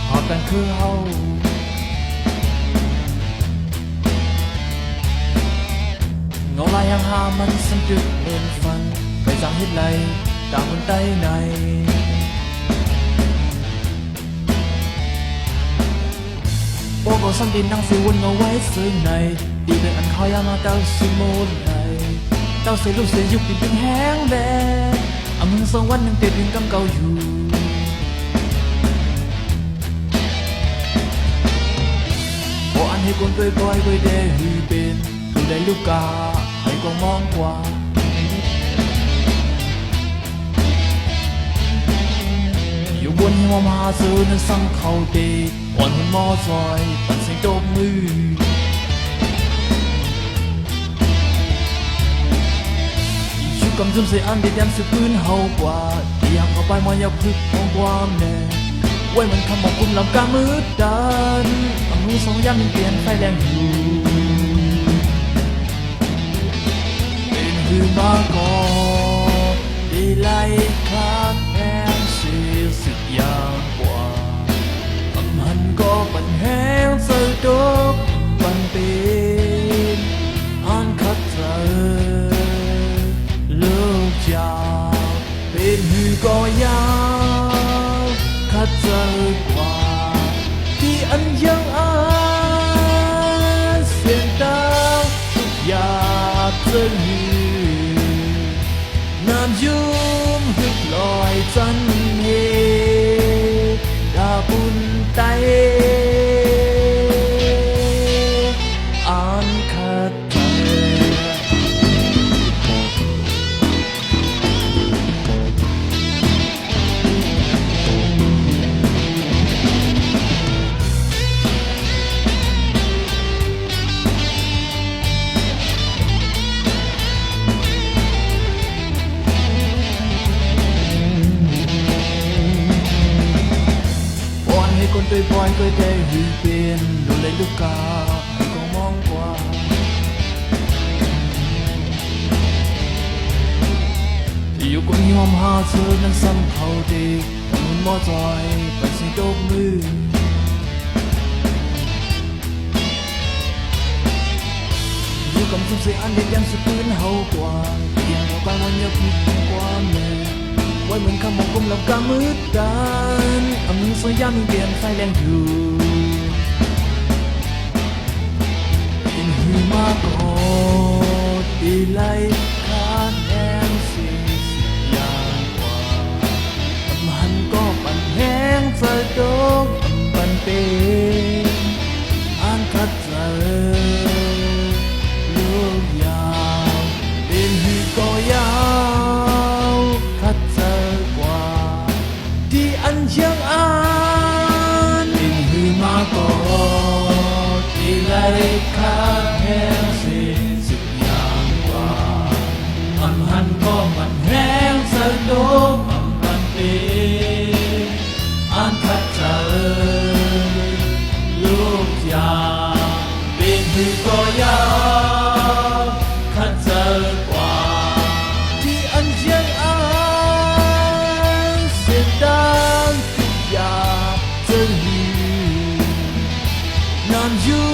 หากกันคือเฮาเงาลายยังหามันสันจุดเอ็นฟันไปจางฮิตไหลต่างคนใต้ในโอ้ก็สันดินนั่งสิวนเอาไว้ซื้อในดีเป็นอันคอยามาเต้าสิโมนไหลเต้าเสียลูกเสียยุคดินเป็นแห้งแดงอามึงสองวันยังเตียดยังกำเก่าอยู่โอ้อันให้คนตัวก้อยก้อยเดหือเป็นตัวได้ลูกกาให้ก็มองกว่าอยู่บนหิมะมหาเสือนั้นสั่งเขาเดอ่อนมันมอซอยปั่นเสียงโจมมือชุกกำจุ่มเสียอันเดียดยันสืบพื้นเฮากว่าที่ยังเข้าไปมอยาพึกของความแน่ไว้มันคำบอกกุมลำกามืดดันเอามือสองยามยังเปลี่ยนไฟแรงอยู่เป็นหือมาก่อนดีไล่คลาดแพงเสียสิบอย่างกว่าอำหันก็ปันแห้งเสือดกปันเป็นอันคัดเธอเลิกยาวเป็นหือก็ยาวคัดเจอกว่าที่อันยังอาเสียงดังทุกอย่างเจอหือนานยุ่มฮึกลอยจันเฮดาบุญไตอันคัดเจคนตัวปล่อยก็ได้หือเป็นดูเลยลูกกาให้ก็มองกว่าที่อยู่กับยอมหาเธอนั้นซ้ำเขาดีมันมอจอยไปสิโดกมืออยู่กับทุกสิ่งอันเดียดยังสืบพื้นเฮากว่าเพียงเอาไปมันยับผิดความแน่ไว้เหมือนคำมองกุมลำกามืดดันเอามือสยามยังเปลี่ยนไฟแรงอยู่เป็นหือมาก่อนดีไล่คาดแองสิอย่างกว่าอำหันก็ปั่นแห้งเธอโดกปั่นเป็นอันคัดเธอลูกยาวเป็นหือก็ยาวคัดเธอกว่าที่อันยังอ่านเป็นหือมาก่อนที่ไล่คาดแห้งสิบอย่างกว่าอำหันก็มันแห้งสะดกมันเป็นอันคัดเธอลูกยาวเป็นหือก็ยาวคัดเธอกว่าที่อันยังอ่านเสียงดังทุกอย่างเจอหือนานอยู่